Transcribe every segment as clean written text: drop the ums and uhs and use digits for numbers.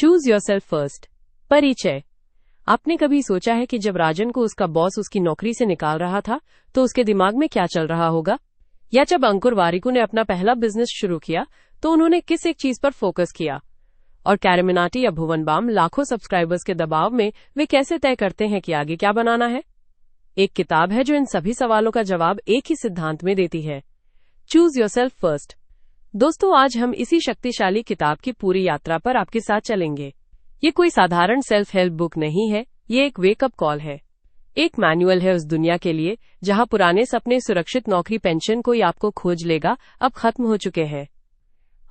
Choose yourself first. परिचय। आपने कभी सोचा है कि जब राजन को उसका बॉस उसकी नौकरी से निकाल रहा था तो उसके दिमाग में क्या चल रहा होगा? या जब अंकुर वारिकू ने अपना पहला बिजनेस शुरू किया तो उन्होंने किस एक चीज पर फोकस किया? और कैरिमिनाटी या भुवन बाम लाखों सब्सक्राइबर्स के दबाव में वे कैसे तय करते हैं कि आगे क्या बनाना है? एक किताब है जो इन सभी सवालों का जवाब एक ही सिद्धांत में देती है, चूज योरसेल्फ फर्स्ट। दोस्तों, आज हम इसी शक्तिशाली किताब की पूरी यात्रा पर आपके साथ चलेंगे। ये कोई साधारण सेल्फ हेल्प बुक नहीं है, ये एक वेकअप कॉल है, एक मैनुअल है उस दुनिया के लिए जहां पुराने सपने, सुरक्षित नौकरी, पेंशन कोई आपको खोज लेगा अब खत्म हो चुके हैं।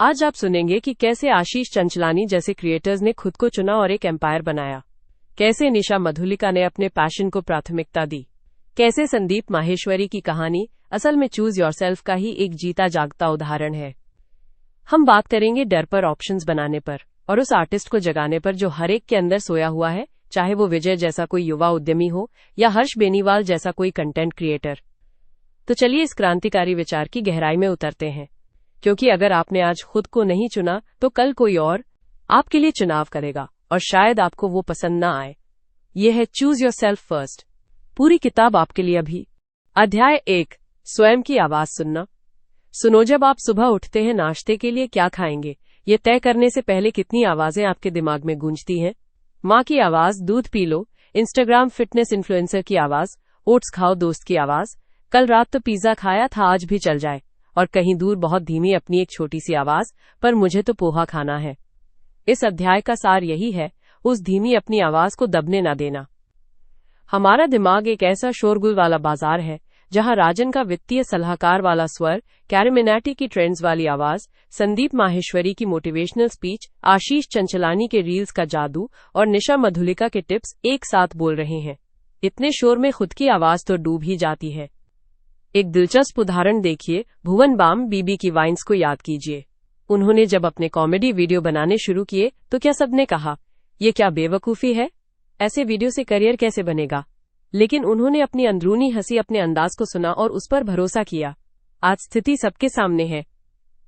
आज आप सुनेंगे कि कैसे आशीष चंचलानी जैसे क्रिएटर्स ने खुद को चुना और एक एम्पायर बनाया, कैसे निशा मधुलिका ने अपने पैशन को प्राथमिकता दी, कैसे संदीप माहेश्वरी की कहानी असल में चूज योरसेल्फ का ही एक जीता जागता उदाहरण है। हम बात करेंगे डर पर ऑप्शंस बनाने पर और उस आर्टिस्ट को जगाने पर जो हर एक के अंदर सोया हुआ है, चाहे वो विजय जैसा कोई युवा उद्यमी हो या हर्ष बेनीवाल जैसा कोई कंटेंट क्रिएटर। तो चलिए इस क्रांतिकारी विचार की गहराई में उतरते हैं, क्योंकि अगर आपने आज खुद को नहीं चुना तो कल कोई और आपके लिए चुनाव करेगा और शायद आपको वो पसंद ना आए। यह है चूज योरसेल्फ फर्स्ट। पूरी किताब आपके लिए अभी। अध्याय 1, स्वयं की आवाज सुनना। सुनो, जब आप सुबह उठते हैं, नाश्ते के लिए क्या खाएंगे ये तय करने से पहले कितनी आवाजें आपके दिमाग में गूंजती हैं? माँ की आवाज, दूध P low, Instagram fitness influencer की आवाज, ओट्स खाओ दोस्त की आवाज, कल रात तो पिज्जा खाया था आज भी चल जाए, और कहीं दूर बहुत धीमी अपनी एक छोटी सी आवाज, पर मुझे तो पोहा खाना है। इस अध्याय का सार यही है, उस धीमी अपनी आवाज को दबने ना देना। हमारा दिमाग एक ऐसा शोरगुल वाला बाजार है जहां राजन का वित्तीय सलाहकार वाला स्वर, कैरिमिनाटी की ट्रेंड्स वाली आवाज, संदीप माहेश्वरी की मोटिवेशनल स्पीच, आशीष चंचलानी के रील्स का जादू और निशा मधुलिका के टिप्स एक साथ बोल रहे हैं। इतने शोर में खुद की आवाज तो डूब ही जाती है। एक दिलचस्प उदाहरण देखिए, भुवन बाम बीबी की वाइन्स को याद कीजिए। उन्होंने जब अपने कॉमेडी वीडियो बनाने शुरू किए तो क्या सबने कहा, ये क्या बेवकूफी है, ऐसे वीडियो से करियर कैसे बनेगा? लेकिन उन्होंने अपनी अंदरूनी हंसी, अपने अंदाज को सुना और उस पर भरोसा किया। आज स्थिति सबके सामने है।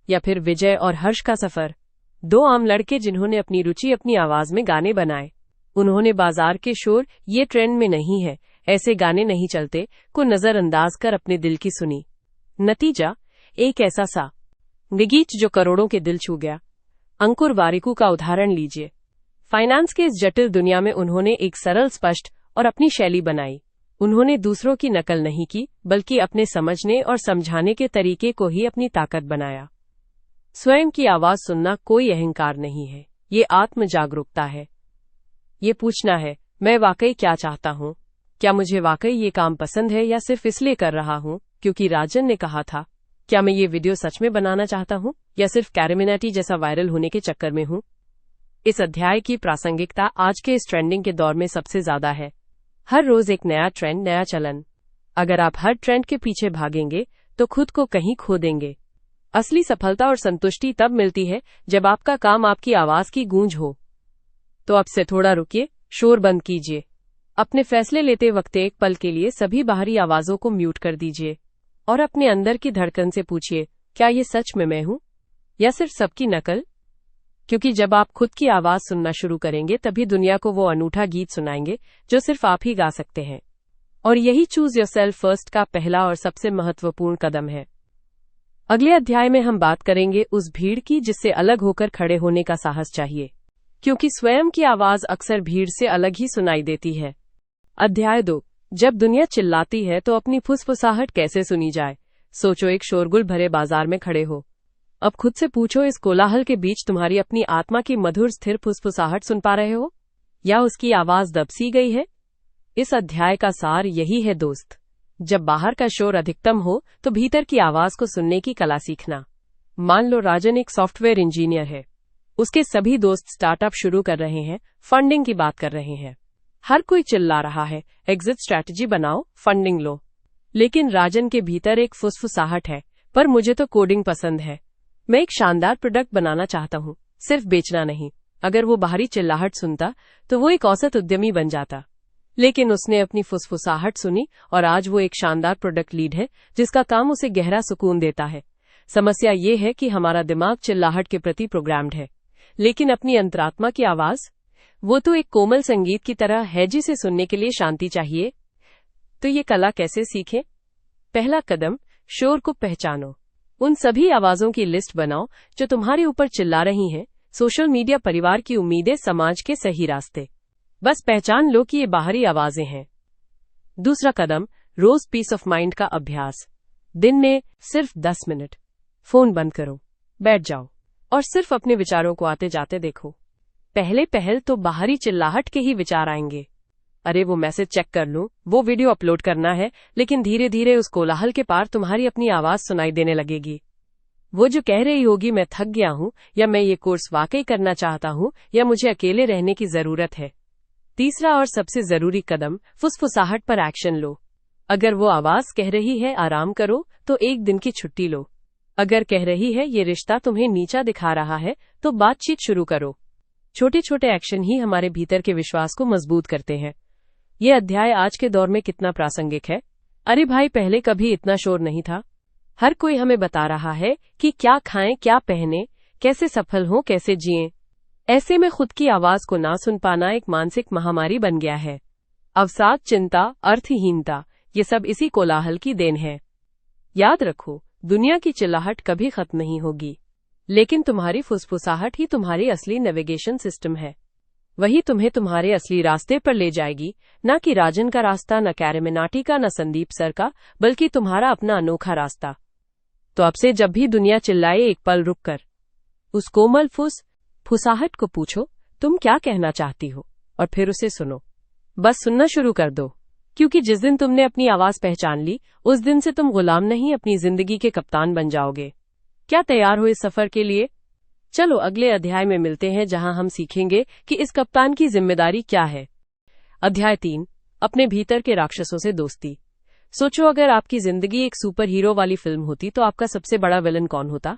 या फिर विजय और हर्ष का सफर, दो आम लड़के जिन्होंने अपनी रुचि, अपनी आवाज में गाने बनाए। उन्होंने बाजार के शोर, ये ट्रेंड में नहीं है, ऐसे गाने नहीं चलते, को नजरअंदाज कर अपने दिल की सुनी। नतीजा एक ऐसा सा गीत जो करोड़ों के दिल छू गया। अंकुर वारिकू का उदाहरण लीजिए। फाइनेंस के इस जटिल दुनिया में उन्होंने एक सरल, स्पष्ट और अपनी शैली बनाई। उन्होंने दूसरों की नकल नहीं की, बल्कि अपने समझने और समझाने के तरीके को ही अपनी ताकत बनाया। स्वयं की आवाज सुनना कोई अहंकार नहीं है, ये आत्म जागरूकता है। ये पूछना है, मैं वाकई क्या चाहता हूँ? क्या मुझे वाकई ये काम पसंद है या सिर्फ इसलिए कर रहा हूँ क्योंकि राजन ने कहा था? क्या मैं ये वीडियो सच में बनाना चाहता हूँ या सिर्फ कैरिमिनाटी जैसा वायरल होने के चक्कर में हूँ? इस अध्याय की प्रासंगिकता आज के इस ट्रेंडिंग के दौर में सबसे ज्यादा है। हर रोज एक नया ट्रेंड, नया चलन। अगर आप हर ट्रेंड के पीछे भागेंगे तो खुद को कहीं खो देंगे। असली सफलता और संतुष्टि तब मिलती है जब आपका काम आपकी आवाज की गूंज हो। तो अब से थोड़ा रुकिए, शोर बंद कीजिए। अपने फैसले लेते वक्त एक पल के लिए सभी बाहरी आवाजों को म्यूट कर दीजिए और अपने अंदर की धड़कन से पूछिए, क्या ये सच में मैं हूं या सिर्फ सबकी नकल? क्योंकि जब आप खुद की आवाज सुनना शुरू करेंगे तभी दुनिया को वो अनूठा गीत सुनाएंगे जो सिर्फ आप ही गा सकते हैं। और यही चूज योरसेल्फ फर्स्ट का पहला और सबसे महत्वपूर्ण कदम है। अगले अध्याय में हम बात करेंगे उस भीड़ की जिससे अलग होकर खड़े होने का साहस चाहिए, क्योंकि स्वयं की आवाज अक्सर भीड़ से अलग ही सुनाई देती है। अध्याय 2, जब दुनिया चिल्लाती है तो अपनी फुसफुसाहट कैसे सुनी जाए। सोचो, एक शोरगुल भरे बाजार में खड़े हो। अब खुद से पूछो, इस कोलाहल के बीच तुम्हारी अपनी आत्मा की मधुर स्थिर फुसफुसाहट सुन पा रहे हो या उसकी आवाज दब सी गई है? इस अध्याय का सार यही है दोस्त, जब बाहर का शोर अधिकतम हो तो भीतर की आवाज को सुनने की कला सीखना। मान लो राजन एक सॉफ्टवेयर इंजीनियर है, उसके सभी दोस्त स्टार्टअप शुरू कर रहे हैं, फंडिंग की बात कर रहे हैं, हर कोई चिल्ला रहा है, एग्जिट स्ट्रैटेजी बनाओ, फंडिंग लो। लेकिन राजन के भीतर एक फुसफुसाहट है, पर मुझे तो कोडिंग पसंद है, मैं एक शानदार प्रोडक्ट बनाना चाहता हूँ, सिर्फ बेचना नहीं। अगर वो बाहरी चिल्लाहट सुनता तो वो एक औसत उद्यमी बन जाता, लेकिन उसने अपनी फुसफुसाहट सुनी और आज वो एक शानदार प्रोडक्ट लीड है जिसका काम उसे गहरा सुकून देता है। समस्या ये है कि हमारा दिमाग चिल्लाहट के प्रति प्रोग्राम्ड है, लेकिन अपनी अंतरात्मा की आवाज, वो तो एक कोमल संगीत की तरह है जिसे सुनने के लिए शांति चाहिए। तो ये कला कैसे सीखें? पहला कदम, शोर को पहचानो। उन सभी आवाजों की लिस्ट बनाओ जो तुम्हारे ऊपर चिल्ला रही हैं, सोशल मीडिया, परिवार की उम्मीदें, समाज के सही रास्ते। बस पहचान लो कि ये बाहरी आवाजें हैं। दूसरा कदम, रोज पीस ऑफ माइंड का अभ्यास। दिन में सिर्फ 10 मिनट फोन बंद करो, बैठ जाओ और सिर्फ अपने विचारों को आते जाते देखो। पहल तो बाहरी चिल्लाहट के ही विचार आएंगे, अरे वो मैसेज चेक कर लूं, वो वीडियो अपलोड करना है, लेकिन धीरे धीरे उस कोलाहल के पार तुम्हारी अपनी आवाज सुनाई देने लगेगी। वो जो कह रही होगी, मैं थक गया हूं, या मैं ये कोर्स वाकई करना चाहता हूं, या मुझे अकेले रहने की जरूरत है। तीसरा और सबसे जरूरी कदम, फुसफुसाहट पर एक्शन लो। अगर वो आवाज कह रही है आराम करो, तो एक दिन की छुट्टी लो। अगर कह रही है ये रिश्ता तुम्हें नीचा दिखा रहा है, तो बातचीत शुरू करो। छोटे छोटे एक्शन ही हमारे भीतर के विश्वास को मजबूत करते हैं। ये अध्याय आज के दौर में कितना प्रासंगिक है। अरे भाई, पहले कभी इतना शोर नहीं था। हर कोई हमें बता रहा है कि क्या खाएं, क्या पहने, कैसे सफल हों, कैसे जिएं। ऐसे में खुद की आवाज को ना सुन पाना एक मानसिक महामारी बन गया है। अवसाद, चिंता, अर्थहीनता, ये सब इसी कोलाहल की देन है। याद रखो, दुनिया की चिल्लाहट कभी खत्म नहीं होगी, लेकिन तुम्हारी फुसफुसाहट ही तुम्हारी असली नेविगेशन सिस्टम है। वही तुम्हें तुम्हारे असली रास्ते पर ले जाएगी, न कि राजन का रास्ता, न कैरेमिनाटी का, न संदीप सर का, बल्कि तुम्हारा अपना अनोखा रास्ता। तो अब से जब भी दुनिया चिल्लाए, एक पल रुककर उस कोमल फुसाहट को पूछो, तुम क्या कहना चाहती हो, और फिर उसे सुनो। बस सुनना शुरू कर दो, क्योंकि जिस दिन तुमने अपनी आवाज पहचान ली, उस दिन से तुम गुलाम नहीं, अपनी जिंदगी के कप्तान बन जाओगे। क्या तैयार हो इस सफर के लिए? चलो अगले अध्याय में मिलते हैं, जहां हम सीखेंगे कि इस कप्तान की जिम्मेदारी क्या है। अध्याय 3, अपने भीतर के राक्षसों से दोस्ती। सोचो, अगर आपकी जिंदगी एक सुपर हीरो वाली फिल्म होती, तो आपका सबसे बड़ा विलन कौन होता?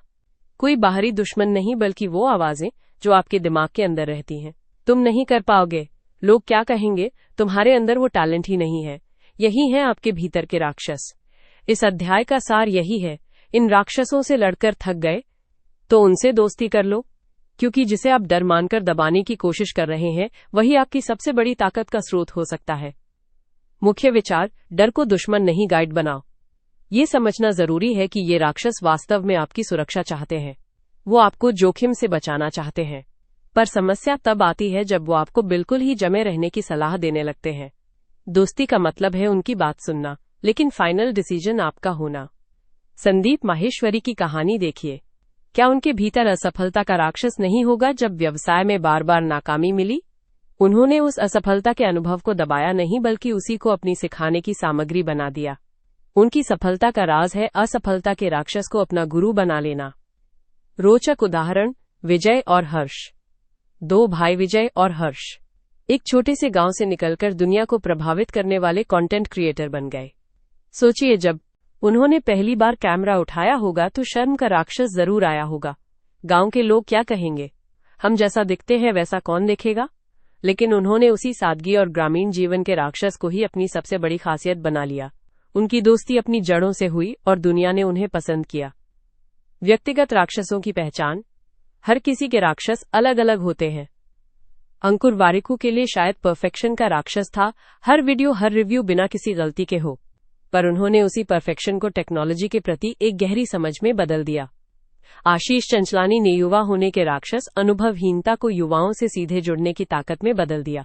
कोई बाहरी दुश्मन नहीं, बल्कि वो आवाजें जो आपके दिमाग के अंदर रहती हैं। तुम नहीं कर पाओगे, लोग क्या कहेंगे, तुम्हारे अंदर वो टैलेंट ही नहीं है। यही है आपके भीतर के राक्षस। इस अध्याय का सार यही है, इन राक्षसों से लड़कर थक गए तो उनसे दोस्ती कर लो, क्योंकि जिसे आप डर मानकर दबाने की कोशिश कर रहे हैं, वही आपकी सबसे बड़ी ताकत का स्रोत हो सकता है। मुख्य विचार, डर को दुश्मन नहीं, गाइड बनाओ। ये समझना जरूरी है कि ये राक्षस वास्तव में आपकी सुरक्षा चाहते हैं। वो आपको जोखिम से बचाना चाहते हैं। पर समस्या तब आती है जब वो आपको बिल्कुल ही जमे रहने की सलाह देने लगते हैं। दोस्ती का मतलब है उनकी बात सुनना, लेकिन फाइनल डिसीजन आपका होना। संदीप माहेश्वरी की कहानी देखिए। क्या उनके भीतर असफलता का राक्षस नहीं होगा जब व्यवसाय में बार बार नाकामी मिली? उन्होंने उस असफलता के अनुभव को दबाया नहीं, बल्कि उसी को अपनी सिखाने की सामग्री बना दिया। उनकी सफलता का राज है असफलता के राक्षस को अपना गुरु बना लेना। रोचक उदाहरण, विजय और हर्ष। 2 भाई विजय और हर्ष एक छोटे से गांव से निकलकर दुनिया को प्रभावित करने वाले कंटेंट क्रिएटर बन गए। सोचिए, जब उन्होंने पहली बार कैमरा उठाया होगा तो शर्म का राक्षस जरूर आया होगा। गांव के लोग क्या कहेंगे, हम जैसा दिखते हैं वैसा कौन देखेगा? लेकिन उन्होंने उसी सादगी और ग्रामीण जीवन के राक्षस को ही अपनी सबसे बड़ी खासियत बना लिया। उनकी दोस्ती अपनी जड़ों से हुई और दुनिया ने उन्हें पसंद किया। व्यक्तिगत राक्षसों की पहचान। हर किसी के राक्षस अलग अलग होते हैं। अंकुर वारिकू के लिए शायद परफेक्शन का राक्षस था, हर वीडियो, हर रिव्यू बिना किसी गलती के हो। पर उन्होंने उसी परफेक्शन को टेक्नोलॉजी के प्रति एक गहरी समझ में बदल दिया। आशीष चंचलानी ने युवा होने के राक्षस अनुभवहीनता को युवाओं से सीधे जुड़ने की ताकत में बदल दिया।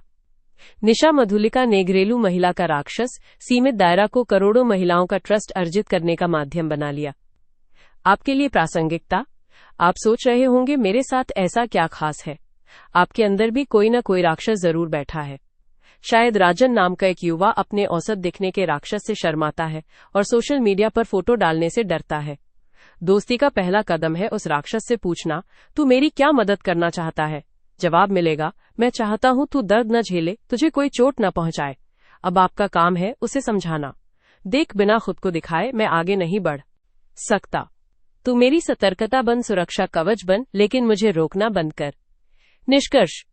निशा मधुलिका ने घरेलू महिला का राक्षस सीमित दायरा को करोड़ों महिलाओं का ट्रस्ट अर्जित करने का माध्यम बना लिया। आपके लिए प्रासंगिकता। आप सोच रहे होंगे, मेरे साथ ऐसा क्या खास है? आपके अंदर भी कोई न कोई राक्षस जरूर बैठा है। शायद राजन नाम का एक युवा अपने औसत दिखने के राक्षस से शर्माता है और सोशल मीडिया पर फोटो डालने से डरता है। दोस्ती का पहला कदम है उस राक्षस से पूछना, तू मेरी क्या मदद करना चाहता है? जवाब मिलेगा, मैं चाहता हूं तू दर्द न झेले, तुझे कोई चोट न पहुंचाए। अब आपका काम है उसे समझाना। देख, बिना खुद को दिखाए मैं आगे नहीं बढ़ सकता। तू मेरी सतर्कता बन, सुरक्षा कवच बन, लेकिन मुझे रोकना बंद कर। निष्कर्ष,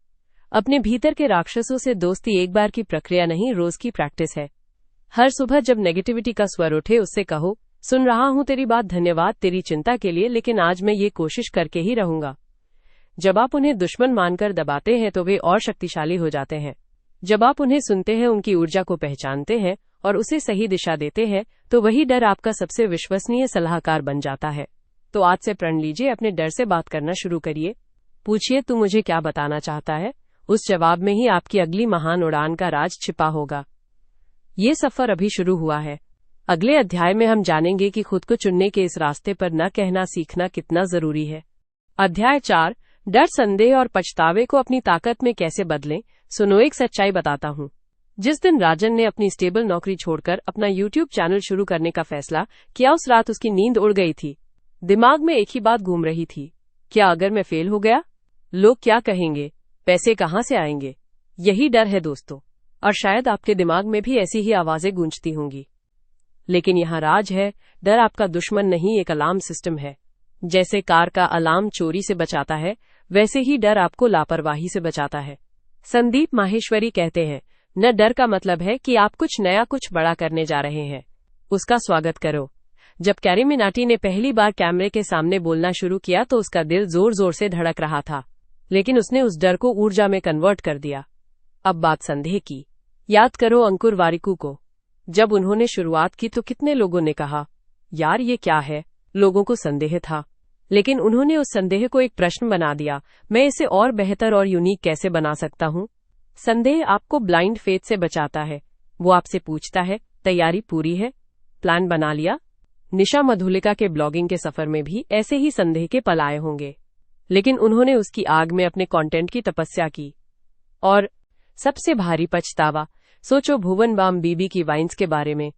अपने भीतर के राक्षसों से दोस्ती एक बार की प्रक्रिया नहीं, रोज की प्रैक्टिस है। हर सुबह जब नेगेटिविटी का स्वर उठे, उससे कहो, सुन रहा हूं तेरी बात, धन्यवाद तेरी चिंता के लिए, लेकिन आज मैं ये कोशिश करके ही रहूंगा। जब आप उन्हें दुश्मन मानकर दबाते हैं तो वे और शक्तिशाली हो जाते हैं। जब आप उन्हें सुनते हैं, उनकी ऊर्जा को पहचानते हैं और उसे सही दिशा देते हैं, तो वही डर आपका सबसे विश्वसनीय सलाहकार बन जाता है। तो आज से प्रण लीजिए, अपने डर से बात करना शुरू करिए। पूछिए, तू मुझे क्या बताना चाहता है? उस जवाब में ही आपकी अगली महान उड़ान का राज छिपा होगा। ये सफर अभी शुरू हुआ है। अगले अध्याय में हम जानेंगे कि खुद को चुनने के इस रास्ते पर न कहना सीखना कितना जरूरी है। अध्याय 4, डर, संदेह और पछतावे को अपनी ताकत में कैसे बदलें। सुनो, एक सच्चाई बताता हूँ। जिस दिन राजन ने अपनी स्टेबल नौकरी छोड़कर अपना यूट्यूब चैनल शुरू करने का फैसला किया, उस रात उसकी नींद उड़ गई थी। दिमाग में एक ही बात घूम रही थी, क्या अगर मैं फेल हो गया? लोग क्या कहेंगे? पैसे कहाँ से आएंगे? यही डर है दोस्तों, और शायद आपके दिमाग में भी ऐसी ही आवाजें गूंजती होंगी। लेकिन यहाँ राज है, डर आपका दुश्मन नहीं, एक अलार्म सिस्टम है। जैसे कार का अलार्म चोरी से बचाता है, वैसे ही डर आपको लापरवाही से बचाता है। संदीप माहेश्वरी कहते हैं, न डर का मतलब है कि आप कुछ नया, कुछ बड़ा करने जा रहे हैं, उसका स्वागत करो। जब कैरी मिनाटी ने पहली बार कैमरे के सामने बोलना शुरू किया तो उसका दिल जोर जोर से धड़क रहा था, लेकिन उसने उस डर को ऊर्जा में कन्वर्ट कर दिया। अब बात संदेह की। याद करो अंकुर वारिकू को। जब उन्होंने शुरुआत की तो कितने लोगों ने कहा, यार ये क्या है? लोगों को संदेह था, लेकिन उन्होंने उस संदेह को एक प्रश्न बना दिया, मैं इसे और बेहतर और यूनिक कैसे बना सकता हूँ? संदेह आपको ब्लाइंड फेथ से बचाता है। वो आपसे पूछता है, तैयारी पूरी है? प्लान बना लिया? निशा मधुलिका के ब्लॉगिंग के सफर में भी ऐसे ही संदेह के पल आए होंगे, लेकिन उन्होंने उसकी आग में अपने कंटेंट की तपस्या की। और सबसे भारी पछतावा, सोचो भुवन बाम बीबी की वाइन्स के बारे में।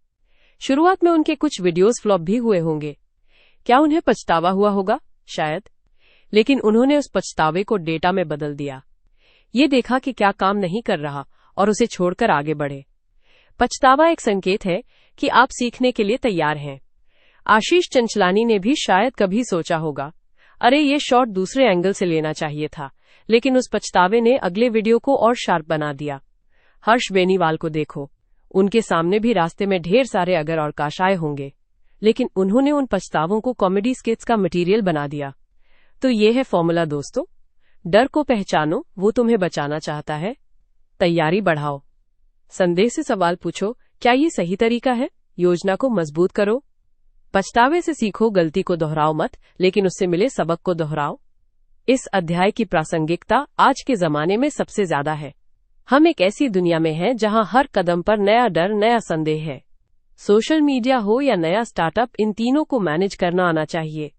शुरुआत में उनके कुछ वीडियोस फ्लॉप भी हुए होंगे। क्या उन्हें पछतावा हुआ होगा? शायद, लेकिन उन्होंने उस पछतावे को डेटा में बदल दिया। ये देखा कि क्या काम नहीं कर रहा और उसे छोड़कर आगे बढ़े। पछतावा एक संकेत है कि आप सीखने के लिए तैयार हैं। आशीष चंचलानी ने भी शायद कभी सोचा होगा, अरे ये शॉट दूसरे एंगल से लेना चाहिए था, लेकिन उस पछतावे ने अगले वीडियो को और शार्प बना दिया। हर्ष बेनीवाल को देखो, उनके सामने भी रास्ते में ढेर सारे अगर और काश आए होंगे, लेकिन उन्होंने उन पछतावों को कॉमेडी स्केट्स का मटेरियल बना दिया। तो ये है फॉर्मूला दोस्तों, डर को पहचानो, वो तुम्हें बचाना चाहता है। तैयारी बढ़ाओ, संदेह से सवाल पूछो, क्या ये सही तरीका है? योजना को मजबूत करो। पछतावे से सीखो, गलती को दोहराओ मत, लेकिन उससे मिले सबक को दोहराओ। इस अध्याय की प्रासंगिकता आज के जमाने में सबसे ज्यादा है। हम एक ऐसी दुनिया में हैं जहां हर कदम पर नया डर, नया संदेह है। सोशल मीडिया हो या नया स्टार्टअप, इन तीनों को मैनेज करना आना चाहिए।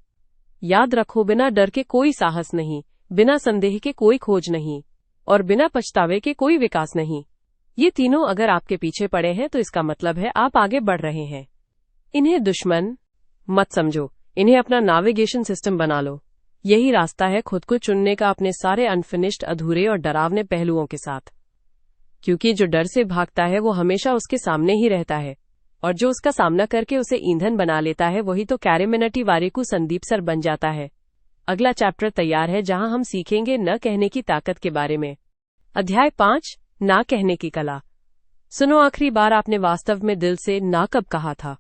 याद रखो, बिना डर के कोई साहस नहीं, बिना संदेह के कोई खोज नहीं, और बिना पछतावे के कोई विकास नहीं। ये तीनों अगर आपके पीछे पड़े हैं तो इसका मतलब है आप आगे बढ़ रहे हैं। इन्हें दुश्मन मत समझो, इन्हें अपना नेविगेशन सिस्टम बना लो। यही रास्ता है खुद को चुनने का, अपने सारे अनफिनिश्ड, अधूरे और डरावने पहलुओं के साथ। क्योंकि जो डर से भागता है वो हमेशा उसके सामने ही रहता है, और जो उसका सामना करके उसे ईंधन बना लेता है वही तो कैरी मिनाटी वारिकू संदीप सर बन जाता है। अगला चैप्टर तैयार है जहां हम सीखेंगे न कहने की ताकत के बारे में। अध्याय 5, ना कहने की कला। सुनो, आखिरी बार आपने वास्तव में दिल से ना कब कहा था?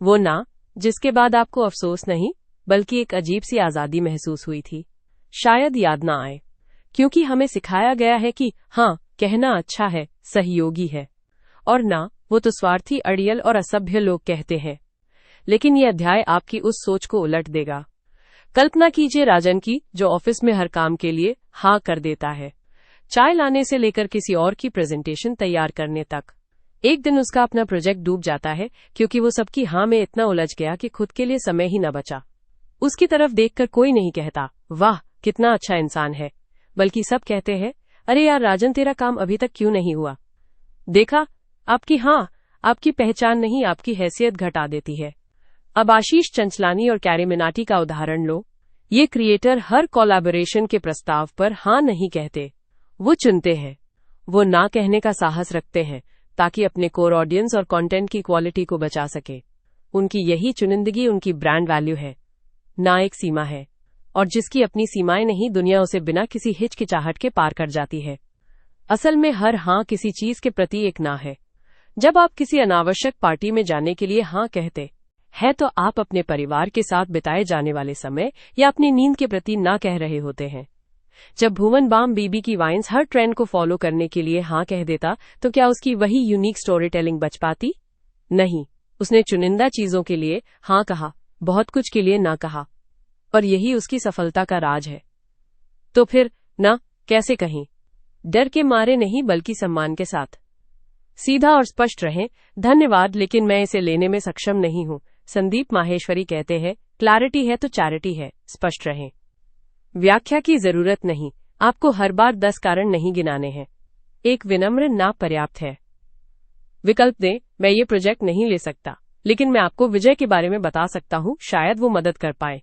वो ना जिसके बाद आपको अफसोस नहीं बल्कि एक अजीब सी आजादी महसूस हुई थी। शायद याद ना आए, क्योंकि हमें सिखाया गया है कि हाँ कहना अच्छा है, सहयोगी है, और ना वो तो स्वार्थी, अड़ियल और असभ्य लोग कहते हैं। लेकिन ये अध्याय आपकी उस सोच को उलट देगा। कल्पना कीजिए राजन की, जो ऑफिस में हर काम के लिए हाँ कर देता है, चाय लाने से लेकर किसी और की प्रेजेंटेशन तैयार करने तक। एक दिन उसका अपना प्रोजेक्ट डूब जाता है क्योंकि वो सबकी हाँ में इतना उलझ गया कि खुद के लिए समय ही न बचा। उसकी तरफ देखकर कोई नहीं कहता, वाह कितना अच्छा इंसान है, बल्कि सब कहते हैं, अरे यार राजन, तेरा काम अभी तक क्यों नहीं हुआ? देखा, आपकी हाँ आपकी पहचान नहीं, आपकी हैसियत घटा देती है। अब आशीष चंचलानी और कैरी मिनाटी का उदाहरण लो। ये क्रिएटर हर कोलैबोरेशन के प्रस्ताव पर हाँ नहीं कहते, वो चुनते हैं। वो ना कहने का साहस रखते हैं ताकि अपने कोर ऑडियंस और कंटेंट की क्वालिटी को बचा सके। उनकी यही चुनिंदगी उनकी ब्रांड वैल्यू है। ना एक सीमा है, और जिसकी अपनी सीमाएं नहीं, दुनिया उसे बिना किसी हिचकिचाहट के पार कर जाती है। असल में हर हाँ किसी चीज के प्रति एक ना है। जब आप किसी अनावश्यक पार्टी में जाने के लिए हाँ कहते हैं तो आप अपने परिवार के साथ बिताए जाने वाले समय या अपनी नींद के प्रति ना कह रहे होते हैं। जब भुवन बाम बीबी की वाइन्स हर ट्रेंड को फॉलो करने के लिए हाँ कह देता, तो क्या उसकी वही यूनिक स्टोरी टेलिंग बच पाती? नहीं, उसने चुनिंदा चीजों के लिए हाँ कहा, बहुत कुछ के लिए ना कहा, और यही उसकी सफलता का राज है। तो फिर ना कैसे कहें? डर के मारे नहीं, बल्कि सम्मान के साथ। सीधा और स्पष्ट रहें, धन्यवाद लेकिन मैं इसे लेने में सक्षम नहीं हूं। संदीप माहेश्वरी कहते हैं, क्लैरिटी है तो चैरिटी है। स्पष्ट रहें। व्याख्या की जरूरत नहीं, आपको हर बार 10 कारण नहीं गिनाने हैं। एक विनम्र ना पर्याप्त है। विकल्प दें, मैं ये प्रोजेक्ट नहीं ले सकता, लेकिन मैं आपको विजय के बारे में बता सकता हूं, शायद वो मदद कर पाए।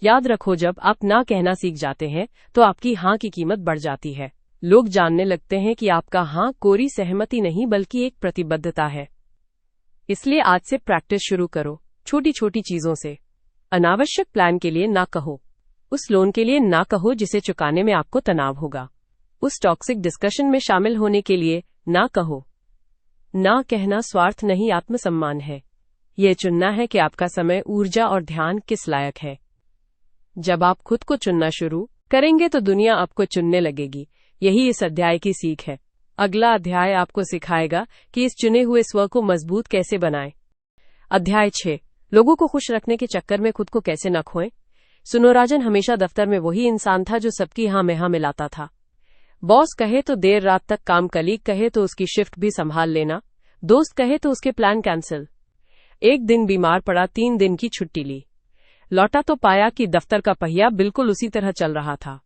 याद रखो, जब आप ना कहना सीख जाते हैं तो आपकी हाँ की कीमत बढ़ जाती है। लोग जानने लगते हैं कि आपका हाँ कोरी सहमति नहीं बल्कि एक प्रतिबद्धता है। इसलिए आज से प्रैक्टिस शुरू करो, छोटी छोटी चीजों से। अनावश्यक प्लान के लिए ना कहो। उस लोन के लिए ना कहो जिसे चुकाने में आपको तनाव होगा। उस टॉक्सिक डिस्कशन में शामिल होने के लिए ना कहो। ना कहना स्वार्थ नहीं, आत्मसम्मान है। यह चुनना है कि आपका समय, ऊर्जा और ध्यान किस लायक है। जब आप खुद को चुनना शुरू करेंगे तो दुनिया आपको चुनने लगेगी। यही इस अध्याय की सीख है। अगला अध्याय आपको सिखाएगा कि इस चुने हुए स्व को मजबूत कैसे बनाएं। अध्याय 6, लोगों को खुश रखने के चक्कर में खुद को कैसे न खोएं। सुनो, राजन हमेशा दफ्तर में वही इंसान था जो सबकी हाँ में हाँ मिलाता था। बॉस कहे तो देर रात तक काम, कलीग कहे तो उसकी शिफ्ट भी संभाल लेना, दोस्त कहे तो उसके प्लान कैंसिल। एक दिन बीमार पड़ा, 3 दिन की छुट्टी ली। लौटा तो पाया कि दफ्तर का पहिया बिल्कुल उसी तरह चल रहा था।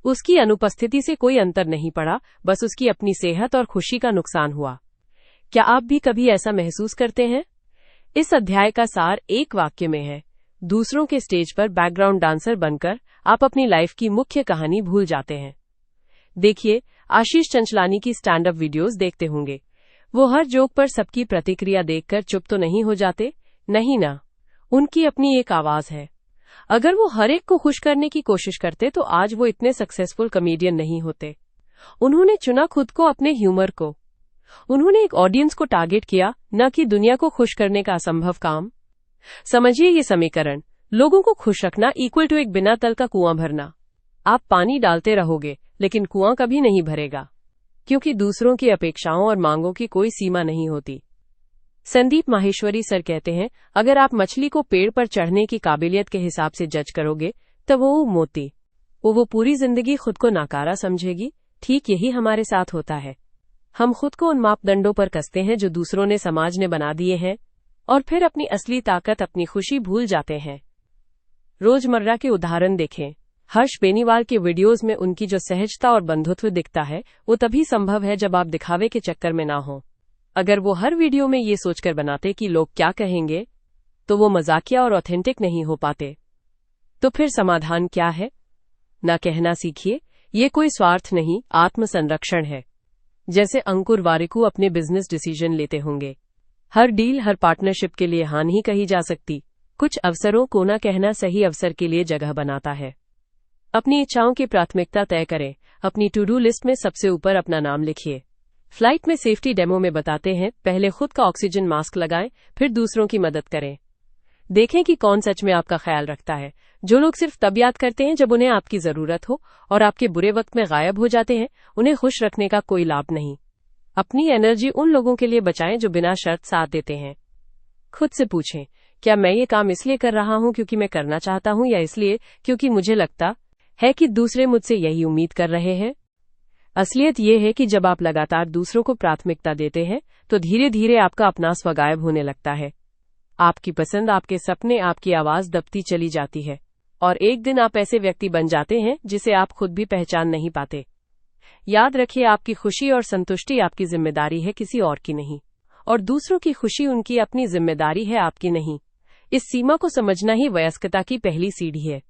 उसकी अनुपस्थिति से कोई अंतर नहीं पड़ा, बस उसकी अपनी सेहत और खुशी का नुकसान हुआ। क्या आप भी कभी ऐसा महसूस करते हैं? इस अध्याय का सार एक वाक्य में है, दूसरों के स्टेज पर बैकग्राउंड डांसर बनकर आप अपनी लाइफ की मुख्य कहानी भूल जाते हैं। देखिए, आशीष चंचलानी की स्टैंड अप वीडियोस देखते होंगे। वो हर जोक पर सबकी प्रतिक्रिया देखकर चुप तो नहीं हो जाते? नहीं ना, उनकी अपनी एक आवाज है। अगर वो हर एक को खुश करने की कोशिश करते तो आज वो इतने सक्सेसफुल कॉमेडियन नहीं होते। उन्होंने चुना खुद को, अपने ह्यूमर को। उन्होंने एक ऑडियंस को टारगेट किया, न कि दुनिया को खुश करने का असंभव काम। समझिए ये समीकरण, लोगों को खुश रखना इक्वल टू एक बिना तल का कुआं भरना। आप पानी डालते रहोगे लेकिन कुआं कभी नहीं भरेगा, क्योंकि दूसरों की अपेक्षाओं और मांगों की कोई सीमा नहीं होती। संदीप माहेश्वरी सर कहते हैं, अगर आप मछली को पेड़ पर चढ़ने की काबिलियत के हिसाब से जज करोगे तो वो मोती, वो पूरी जिंदगी खुद को नाकारा समझेगी। ठीक यही हमारे साथ होता है। हम खुद को उन मापदंडों पर कसते हैं जो दूसरों ने, समाज ने बना दिए हैं, और फिर अपनी असली ताकत, अपनी खुशी भूल जाते हैं। रोजमर्रा के उदाहरण देखें। हर्ष बेनीवाल के वीडियोस में उनकी जो सहजता और बंधुत्व दिखता है, वो तभी संभव है जब आप दिखावे के चक्कर में ना हो। अगर वो हर वीडियो में ये सोचकर बनाते कि लोग क्या कहेंगे, तो वो मजाकिया और ऑथेंटिक नहीं हो पाते। तो फिर समाधान क्या है? ना कहना सीखिए। ये कोई स्वार्थ नहीं, आत्मसंरक्षण है। जैसे अंकुर वारिकू अपने बिजनेस डिसीजन लेते होंगे। हर डील, हर पार्टनरशिप के लिए हाँ नहीं कही जा सकती। कुछ अवसरों को ना कहना सही अवसर के लिए जगह बनाता है। अपनी इच्छाओं की प्राथमिकता तय करें। अपनी टू डू लिस्ट में सबसे ऊपर अपना नाम लिखिए। फ्लाइट में सेफ्टी डेमो में बताते हैं, पहले खुद का ऑक्सीजन मास्क लगाएं, फिर दूसरों की मदद करें। देखें कि कौन सच में आपका ख्याल रखता है। जो लोग सिर्फ तब याद करते हैं जब उन्हें आपकी जरूरत हो और आपके बुरे वक्त में गायब हो जाते हैं, उन्हें खुश रखने का कोई लाभ नहीं। अपनी एनर्जी उन लोगों के लिए बचाएं जो बिना शर्त साथ देते हैं। खुद से पूछें, क्या मैं ये काम इसलिए कर रहा हूं क्योंकि मैं करना चाहता हूं, या इसलिए क्योंकि मुझे लगता है कि दूसरे मुझसे यही उम्मीद कर रहे हैं? असलियत यह है कि जब आप लगातार दूसरों को प्राथमिकता देते हैं तो धीरे धीरे आपका अपना स्व गायब होने लगता है। आपकी पसंद, आपके सपने, आपकी आवाज दबती चली जाती है, और एक दिन आप ऐसे व्यक्ति बन जाते हैं जिसे आप खुद भी पहचान नहीं पाते। याद रखिए, आपकी खुशी और संतुष्टि आपकी जिम्मेदारी है, किसी और की नहीं, और दूसरों की खुशी उनकी अपनी जिम्मेदारी है, आपकी नहीं। इस सीमा को समझना ही वयस्कता की पहली सीढ़ी है।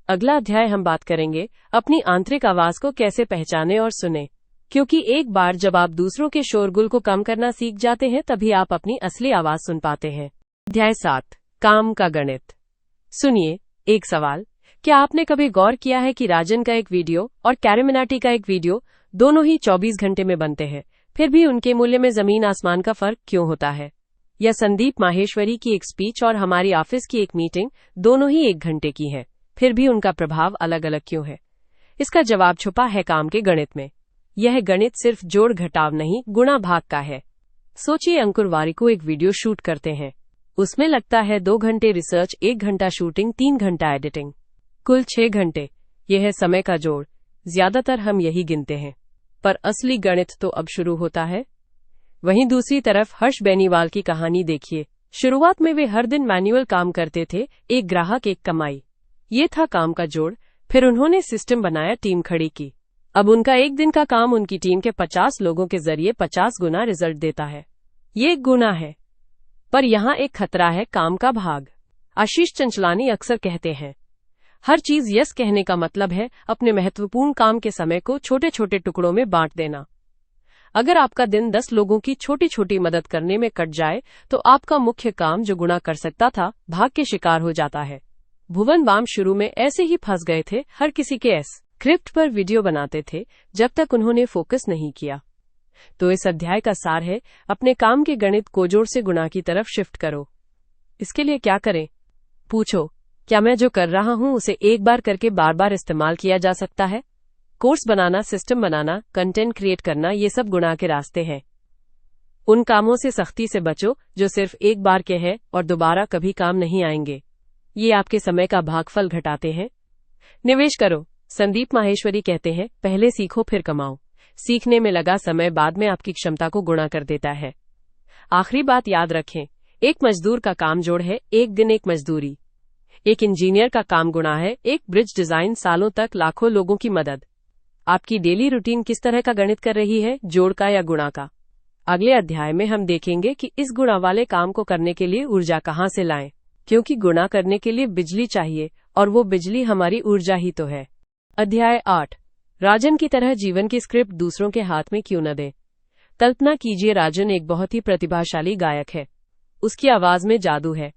अगला अध्याय हम बात करेंगे अपनी आंतरिक आवाज को कैसे पहचाने और सुने, क्योंकि एक बार जब आप दूसरों के शोरगुल को कम करना सीख जाते हैं तभी आप अपनी असली आवाज सुन पाते हैं। अध्याय 7, काम का गणित। सुनिए, एक सवाल, क्या आपने कभी गौर किया है कि राजन का एक वीडियो और कैरिमिनाटी का एक वीडियो दोनों ही 24 घंटे में बनते हैं, फिर भी उनके मूल्य में जमीन आसमान का फर्क क्यों होता है? या संदीप माहेश्वरी की एक स्पीच और हमारी ऑफिस की एक मीटिंग दोनों ही 1 घंटे की है, फिर भी उनका प्रभाव अलग अलग क्यों है? इसका जवाब छुपा है काम के गणित में। यह गणित सिर्फ जोड़ घटाव नहीं, गुणा भाग का है। सोचिए, अंकुर वारिकू एक वीडियो शूट करते हैं। उसमें लगता है 2 घंटे रिसर्च, 1 घंटा शूटिंग, 3 घंटा एडिटिंग, कुल 6 घंटे। यह है समय का जोड़। ज्यादातर हम यही गिनते हैं, पर असली गणित तो अब शुरू होता है। वहीं दूसरी तरफ हर्ष बेनीवाल की कहानी देखिए। शुरुआत में वे हर दिन मैन्युअल काम करते थे, एक ग्राहक एक कमाई। ये था काम का जोड़। फिर उन्होंने सिस्टम बनाया, टीम खड़ी की। अब उनका एक दिन का काम उनकी टीम के 50 लोगों के जरिए 50 गुना रिजल्ट देता है। ये एक गुना है, पर यहाँ एक खतरा है, काम का भाग। आशीष चंचलानी अक्सर कहते हैं, हर चीज यस कहने का मतलब है अपने महत्वपूर्ण काम के समय को छोटे छोटे टुकड़ों में बांट देना। अगर आपका दिन 10 लोगों की छोटी छोटी मदद करने में कट जाए तो आपका मुख्य काम जो गुणा कर सकता था, भाग के शिकार हो जाता है। भुवन बाम शुरू में ऐसे ही फंस गए थे। हर किसी के स्क्रिप्ट पर वीडियो बनाते थे जब तक उन्होंने फोकस नहीं किया। तो इस अध्याय का सार है, अपने काम के गणित को जोड़ से गुणा की तरफ शिफ्ट करो। इसके लिए क्या करें? पूछो, क्या मैं जो कर रहा हूं उसे एक बार करके बार बार इस्तेमाल किया जा सकता है? कोर्स बनाना, सिस्टम बनाना, कंटेंट क्रिएट करना, ये सब गुणा के रास्ते हैं। उन कामों से सख्ती से बचो जो सिर्फ एक बार के हैं और दोबारा कभी काम नहीं आएंगे। ये आपके समय का भागफल घटाते हैं। निवेश करो। संदीप माहेश्वरी कहते हैं, पहले सीखो फिर कमाओ। सीखने में लगा समय बाद में आपकी क्षमता को गुणा कर देता है। आखिरी बात याद रखें, एक मजदूर का काम जोड़ है, एक दिन एक मजदूरी। एक इंजीनियर का काम गुणा है, एक ब्रिज डिजाइन, सालों तक लाखों लोगों की मदद। आपकी डेली रूटीन किस तरह का गणित कर रही है, जोड़ का या गुणा का? अगले अध्याय में हम देखेंगे कि इस गुणा वाले काम को करने के लिए ऊर्जा कहां से लाएं, क्योंकि गुणा करने के लिए बिजली चाहिए और वो बिजली हमारी ऊर्जा ही तो है। अध्याय 8, राजन की तरह जीवन की स्क्रिप्ट दूसरों के हाथ में क्यों न दें। कल्पना कीजिए, राजन एक बहुत ही प्रतिभाशाली गायक है। उसकी आवाज में जादू है।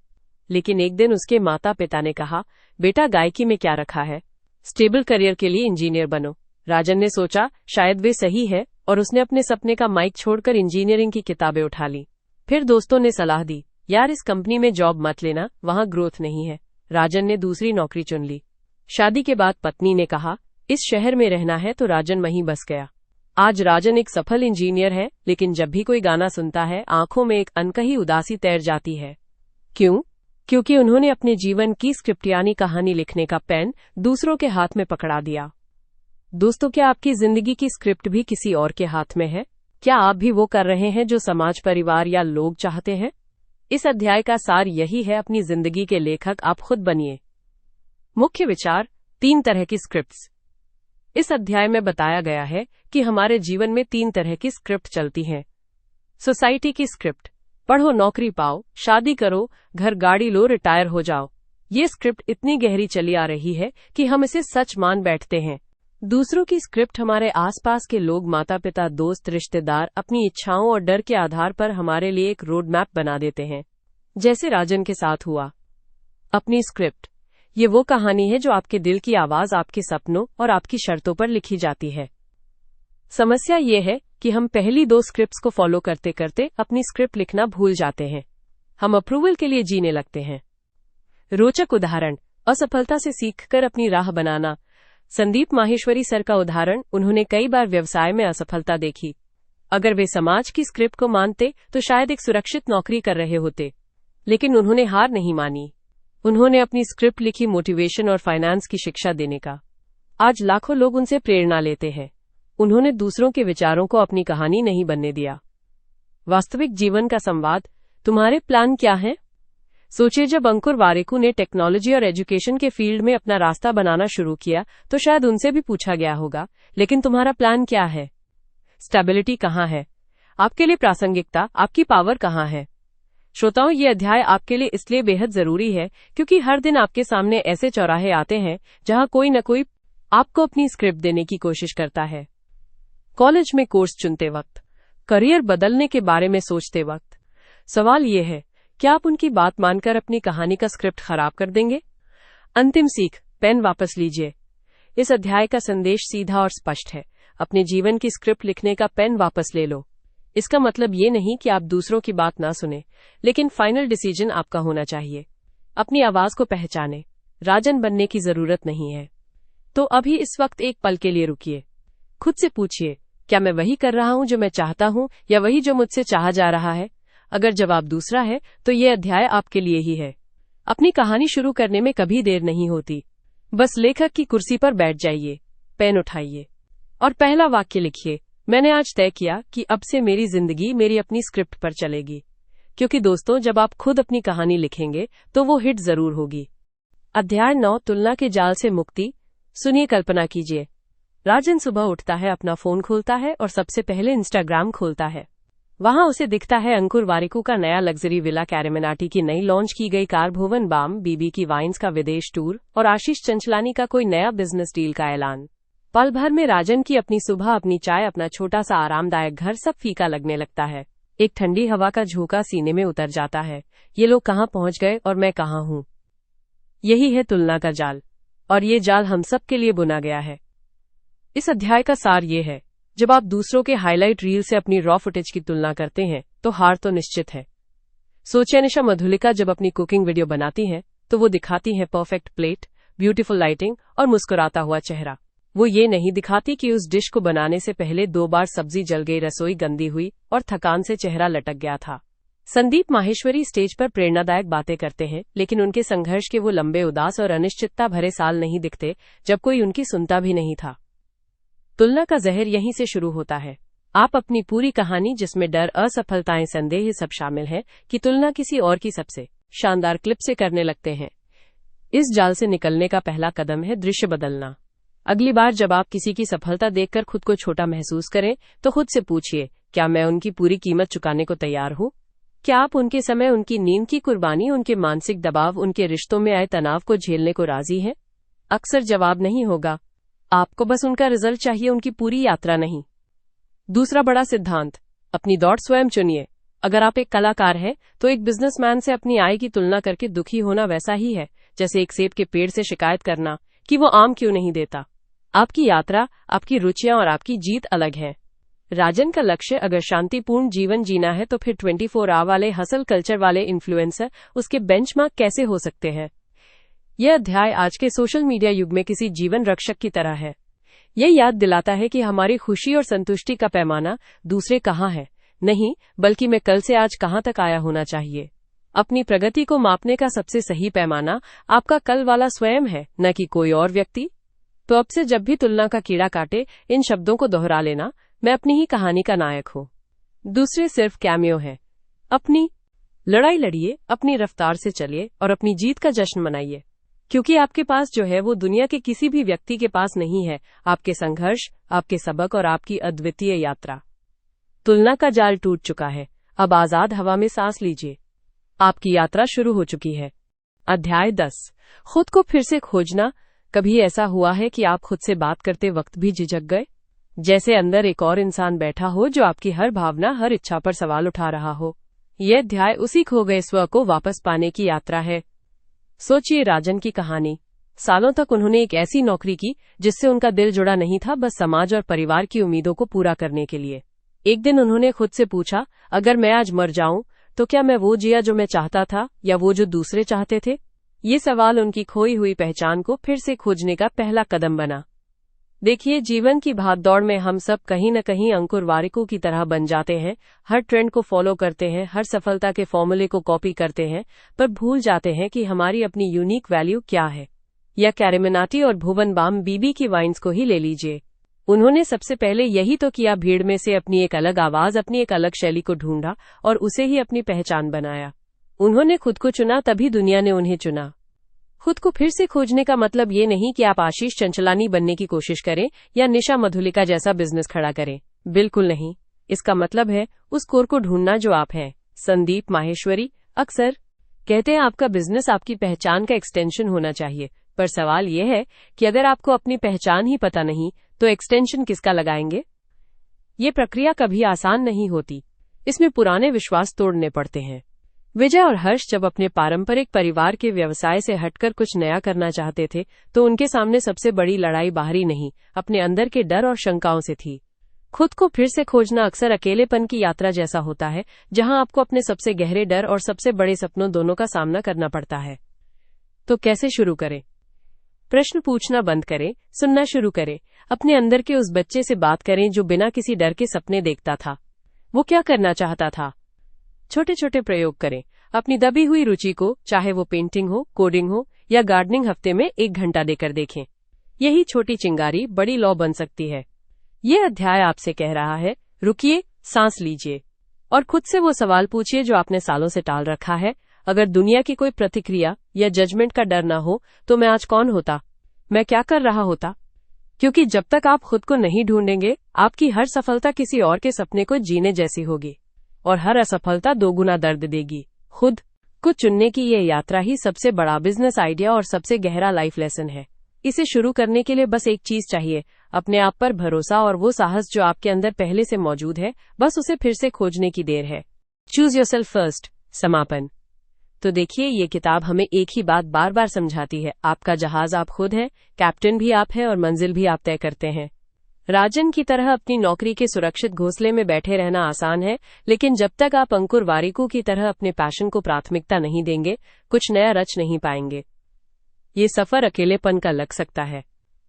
लेकिन एक दिन उसके माता पिता ने कहा, बेटा गायकी में क्या रखा है, स्टेबल करियर के लिए इंजीनियर बनो। राजन ने सोचा शायद वे सही है और उसने अपने सपने का माइक छोड़कर इंजीनियरिंग की किताबें उठा ली। फिर दोस्तों ने सलाह दी, यार इस कंपनी में जॉब मत लेना, वहां ग्रोथ नहीं है। राजन ने दूसरी नौकरी चुन ली। शादी के बाद पत्नी ने कहा, इस शहर में रहना है, तो राजन वहीं बस गया। आज राजन एक सफल इंजीनियर है, लेकिन जब भी कोई गाना सुनता है आंखों में एक अनकही उदासी तैर जाती है। क्यों? क्योंकि उन्होंने अपने जीवन की स्क्रिप्ट यानी कहानी लिखने का पेन दूसरों के हाथ में पकड़ा दिया। दोस्तों, क्या आपकी जिंदगी की स्क्रिप्ट भी किसी और के हाथ में है? क्या आप भी वो कर रहे हैं जो समाज, परिवार या लोग चाहते हैं? इस अध्याय का सार यही है, अपनी जिंदगी के लेखक आप खुद बनिए। मुख्य विचार, 3 तरह की स्क्रिप्ट्स। इस अध्याय में बताया गया है कि हमारे जीवन में 3 तरह की स्क्रिप्ट चलती हैं। सोसाइटी की स्क्रिप्ट, पढ़ो, नौकरी पाओ, शादी करो, घर गाड़ी लो, रिटायर हो जाओ। ये स्क्रिप्ट इतनी गहरी चली आ रही है कि हम इसे सच मान बैठते हैं। दूसरों की स्क्रिप्ट, हमारे आसपास के लोग, माता पिता, दोस्त, रिश्तेदार अपनी इच्छाओं और डर के आधार पर हमारे लिए एक रोड मैप बना देते हैं, जैसे राजन के साथ हुआ। अपनी स्क्रिप्ट, ये वो कहानी है जो आपके दिल की आवाज, आपके सपनों और आपकी शर्तों पर लिखी जाती है। समस्या ये है कि हम पहली 2 स्क्रिप्ट्स को फॉलो करते करते अपनी स्क्रिप्ट लिखना भूल जाते हैं। हम अप्रूवल के लिए जीने लगते हैं। रोचक उदाहरण, असफलता से सीखकर अपनी राह बनाना। संदीप माहेश्वरी सर का उदाहरण, उन्होंने कई बार व्यवसाय में असफलता देखी। अगर वे समाज की स्क्रिप्ट को मानते तो शायद एक सुरक्षित नौकरी कर रहे होते, लेकिन उन्होंने हार नहीं मानी। उन्होंने अपनी स्क्रिप्ट लिखी मोटिवेशन और फाइनेंस की शिक्षा देने का। आज लाखों लोग उनसे प्रेरणा लेते हैं। उन्होंने दूसरों के विचारों को अपनी कहानी नहीं बनने दिया। वास्तविक जीवन का संवाद, तुम्हारे प्लान क्या हैं? सोचिए, जब अंकुर वारिकू ने टेक्नोलॉजी और एजुकेशन के फील्ड में अपना रास्ता बनाना शुरू किया तो शायद उनसे भी पूछा गया होगा, लेकिन तुम्हारा प्लान क्या है? स्टेबिलिटी कहाँ है? आपके लिए प्रासंगिकता, आपकी पावर कहाँ है? श्रोताओं, ये अध्याय आपके लिए इसलिए बेहद जरूरी है क्योंकि हर दिन आपके सामने ऐसे चौराहे आते हैं जहां कोई न कोई आपको अपनी स्क्रिप्ट देने की कोशिश करता है। कॉलेज में कोर्स चुनते वक्त, करियर बदलने के बारे में सोचते वक्त, सवाल ये है, क्या आप उनकी बात मानकर अपनी कहानी का स्क्रिप्ट खराब कर देंगे? अंतिम सीख, पेन वापस लीजिए। इस अध्याय का संदेश सीधा और स्पष्ट है, अपने जीवन की स्क्रिप्ट लिखने का पेन वापस ले लो। इसका मतलब ये नहीं कि आप दूसरों की बात ना सुने, लेकिन फाइनल डिसीजन आपका होना चाहिए। अपनी आवाज को पहचाने। राजन बनने की जरूरत नहीं है, तो अभी इस वक्त एक पल के लिए रुकिए। खुद से पूछिए, क्या मैं वही कर रहा हूं जो मैं चाहता हूं या वही जो मुझसे चाहा जा रहा है? अगर जवाब दूसरा है तो यह अध्याय आपके लिए ही है। अपनी कहानी शुरू करने में कभी देर नहीं होती। बस लेखक की कुर्सी पर बैठ जाइए, पेन उठाइए और पहला वाक्य लिखिए, मैंने आज तय किया कि अब से मेरी जिंदगी मेरी अपनी स्क्रिप्ट पर चलेगी। क्योंकि दोस्तों, जब आप खुद अपनी कहानी लिखेंगे तो वो हिट जरूर होगी। अध्याय 9, तुलना के जाल से मुक्ति। सुनिए, कल्पना कीजिए, राजन सुबह उठता है, अपना फोन खोलता है और सबसे पहले इंस्टाग्राम खोलता है। वहां उसे दिखता है अंकुर वारिकू का नया लग्जरी विला, कैरेमिनाटी की नई लॉन्च की गई कार, भुवन बाम बीबी की वाइन्स का विदेश टूर और आशीष चंचलानी का कोई नया बिजनेस डील का ऐलान। पल भर में राजन की अपनी सुबह, अपनी चाय, अपना छोटा सा आरामदायक घर, सब फीका लगने लगता है। एक ठंडी हवा का झोंका सीने में उतर जाता है। ये लोग कहाँ पहुंच गए और मैं कहाँ हूं? यही है तुलना का जाल, और ये जाल हम सब के लिए बुना गया है। इस अध्याय का सार ये है, जब आप दूसरों के हाईलाइट रील से अपनी रॉ फुटेज की तुलना करते हैं तो हार तो निश्चित है। सोचिए, निशा मधुलिका जब अपनी कुकिंग वीडियो बनाती हैं तो वो दिखाती हैं परफेक्ट प्लेट, ब्यूटीफुल लाइटिंग और मुस्कुराता हुआ चेहरा। वो ये नहीं दिखाती कि उस डिश को बनाने से पहले 2 बार सब्जी जल गई, रसोई गंदी हुई और थकान से चेहरा लटक गया था। संदीप माहेश्वरी स्टेज पर प्रेरणादायक बातें करते हैं, लेकिन उनके संघर्ष के वो लंबे, उदास और अनिश्चितता भरे साल नहीं दिखते जब कोई उनकी सुनता भी नहीं था। तुलना का जहर यहीं से शुरू होता है। आप अपनी पूरी कहानी, जिसमें डर, असफलताएं, संदेह, ये सब शामिल है, कि तुलना किसी और की सबसे शानदार क्लिप से करने लगते हैं। इस जाल से निकलने का पहला कदम है दृश्य बदलना। अगली बार जब आप किसी की सफलता देखकर खुद को छोटा महसूस करें तो खुद से पूछिए, क्या मैं उनकी पूरी कीमत चुकाने को तैयार हूं? क्या आप उनके समय, उनकी नींद की कुर्बानी, उनके मानसिक दबाव, उनके रिश्तों में आए तनाव को झेलने को राजी हैं? अक्सर जवाब नहीं होगा। आपको बस उनका रिजल्ट चाहिए, उनकी पूरी यात्रा नहीं। दूसरा बड़ा सिद्धांत, अपनी दौड़ स्वयं चुनिए। अगर आप एक कलाकार हैं तो एक बिजनेसमैन से अपनी आय की तुलना करके दुखी होना वैसा ही है जैसे एक सेब के पेड़ से शिकायत करना कि वो आम क्यों नहीं देता। आपकी यात्रा, आपकी रुचियां और आपकी जीत अलग है। राजन का लक्ष्य अगर शांतिपूर्ण जीवन जीना है तो फिर 24 आवर वाले, हसल कल्चर वाले इन्फ्लुएंसर उसके बेंचमार्क कैसे हो सकते हैं? यह अध्याय आज के सोशल मीडिया युग में किसी जीवन रक्षक की तरह है। यह याद दिलाता है कि हमारी खुशी और संतुष्टि का पैमाना दूसरे कहाँ है नहीं, बल्कि मैं कल से आज कहाँ तक आया होना चाहिए। अपनी प्रगति को मापने का सबसे सही पैमाना आपका कल वाला स्वयं है, न कि कोई और व्यक्ति। तो अब से जब भी तुलना का कीड़ा काटे, इन शब्दों को दोहरा लेना, मैं अपनी ही कहानी का नायक हूं, दूसरे सिर्फ कैमियो हैं। अपनी लड़ाई लड़िए, अपनी रफ्तार से चलिए और अपनी जीत का जश्न मनाइए, क्योंकि आपके पास जो है वो दुनिया के किसी भी व्यक्ति के पास नहीं है। आपके संघर्ष, आपके सबक और आपकी अद्वितीय यात्रा। तुलना का जाल टूट चुका है, अब आजाद हवा में सांस लीजिए। आपकी यात्रा शुरू हो चुकी है। अध्याय 10, खुद को फिर से खोजना। कभी ऐसा हुआ है कि आप खुद से बात करते वक्त भी झिझक गए, जैसे अंदर एक और इंसान बैठा हो जो आपकी हर भावना, हर इच्छा पर सवाल उठा रहा हो? यह अध्याय उसी खो गए स्व को वापस पाने की यात्रा है। सोचिए राजन की कहानी। सालों तक उन्होंने एक ऐसी नौकरी की जिससे उनका दिल जुड़ा नहीं था, बस समाज और परिवार की उम्मीदों को पूरा करने के लिए। एक दिन उन्होंने खुद से पूछा, अगर मैं आज मर जाऊं तो क्या मैं वो जिया जो मैं चाहता था या वो जो दूसरे चाहते थे? ये सवाल उनकी खोई हुई पहचान को फिर से खोजने का पहला कदम बना। देखिए, जीवन की भागदौड़ में हम सब कहीं न कहीं अंकुर वारिकू की तरह बन जाते हैं। हर ट्रेंड को फॉलो करते हैं, हर सफलता के फॉर्मूले को कॉपी करते हैं, पर भूल जाते हैं कि हमारी अपनी यूनिक वैल्यू क्या है। या कैरेमिनाटी और भुवन बाम बीबी की वाइन्स को ही ले लीजिए। उन्होंने सबसे पहले यही तो किया, भीड़ में से अपनी एक अलग आवाज, अपनी एक अलग शैली को ढूंढा और उसे ही अपनी पहचान बनाया। उन्होंने खुद को चुना, तभी दुनिया ने उन्हें चुना। खुद को फिर से खोजने का मतलब ये नहीं कि आप आशीष चंचलानी बनने की कोशिश करें या निशा मधुलिका जैसा बिजनेस खड़ा करें। बिल्कुल नहीं। इसका मतलब है उस कोर को ढूंढना जो आप हैं। संदीप माहेश्वरी अक्सर कहते हैं आपका बिजनेस आपकी पहचान का एक्सटेंशन होना चाहिए, पर सवाल यह है कि अगर आपको अपनी पहचान ही पता नहीं तो एक्सटेंशन किसका लगाएंगे? ये प्रक्रिया कभी आसान नहीं होती। इसमें पुराने विश्वास तोड़ने पड़ते हैं। विजय और हर्ष जब अपने पारंपरिक परिवार के व्यवसाय से हटकर कुछ नया करना चाहते थे तो उनके सामने सबसे बड़ी लड़ाई बाहरी नहीं, अपने अंदर के डर और शंकाओं से थी। खुद को फिर से खोजना अक्सर अकेलेपन की यात्रा जैसा होता है, जहां आपको अपने सबसे गहरे डर और सबसे बड़े सपनों दोनों का सामना करना पड़ता है। तो कैसे शुरू करें? प्रश्न पूछना बंद करें, सुनना शुरू करें। अपने अंदर के उस बच्चे से बात करें जो बिना किसी डर के सपने देखता था। वो क्या करना चाहता था? छोटे छोटे प्रयोग करें। अपनी दबी हुई रुचि को, चाहे वो पेंटिंग हो, कोडिंग हो या गार्डनिंग, हफ्ते में 1 घंटा देकर देखें। यही छोटी चिंगारी बड़ी लौ बन सकती है। ये अध्याय आपसे कह रहा है, रुकिए, सांस लीजिए और खुद से वो सवाल पूछिए जो आपने सालों से टाल रखा है। अगर दुनिया की कोई प्रतिक्रिया या जजमेंट का डर न हो तो मैं आज कौन होता? मैं क्या कर रहा होता? क्योंकि जब तक आप खुद को नहीं ढूंढेंगे, आपकी हर सफलता किसी और के सपने को जीने जैसी होगी और हर असफलता 2 गुना दर्द देगी। खुद को चुनने की ये यात्रा ही सबसे बड़ा बिजनेस आइडिया और सबसे गहरा लाइफ लेसन है। इसे शुरू करने के लिए बस एक चीज चाहिए, अपने आप पर भरोसा और वो साहस जो आपके अंदर पहले से मौजूद है। बस उसे फिर से खोजने की देर है। Choose yourself first. समापन। तो देखिए, ये किताब हमें एक ही बात बार बार समझाती है, आपका जहाज आप खुद हैं, कैप्टन भी आप हैं और मंजिल भी आप तय करते हैं। राजन की तरह अपनी नौकरी के सुरक्षित घोंसले में बैठे रहना आसान है, लेकिन जब तक आप अंकुर वारिकू की तरह अपने पैशन को प्राथमिकता नहीं देंगे, कुछ नया रच नहीं पाएंगे। ये सफर अकेलेपन का लग सकता है।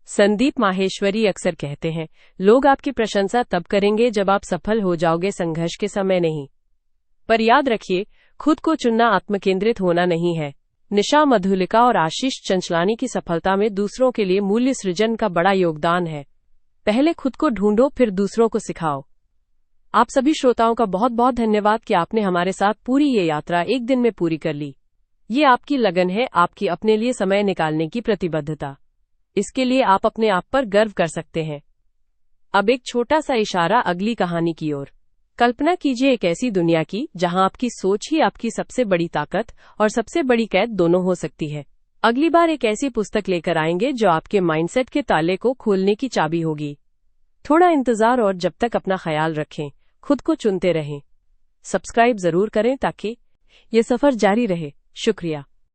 संदीप माहेश्वरी अक्सर कहते हैं, लोग आपकी प्रशंसा तब करेंगे जब आप सफल हो जाओगे, संघर्ष के समय नहीं। पर याद रखिए, खुद को चुनना आत्मकेंद्रित होना नहीं है। निशा मधुलिका और आशीष चंचलानी की सफलता में दूसरों के लिए मूल्य सृजन का बड़ा योगदान है। पहले खुद को ढूंढो, फिर दूसरों को सिखाओ। आप सभी श्रोताओं का बहुत बहुत धन्यवाद कि आपने हमारे साथ पूरी ये यात्रा 1 दिन में पूरी कर ली। ये आपकी लगन है, आपकी अपने लिए समय निकालने की प्रतिबद्धता। इसके लिए आप अपने आप पर गर्व कर सकते हैं। अब एक छोटा सा इशारा अगली कहानी की ओर। कल्पना कीजिए एक ऐसी दुनिया की जहां आपकी सोच ही आपकी सबसे बड़ी ताकत और सबसे बड़ी कैद दोनों हो सकती है। अगली बार एक ऐसी पुस्तक लेकर आएंगे जो आपके माइंडसेट के ताले को खोलने की चाबी होगी। थोड़ा इंतजार और जब तक अपना ख्याल रखें, खुद को चुनते रहें। सब्सक्राइब जरूर करें ताकि ये सफर जारी रहे। शुक्रिया।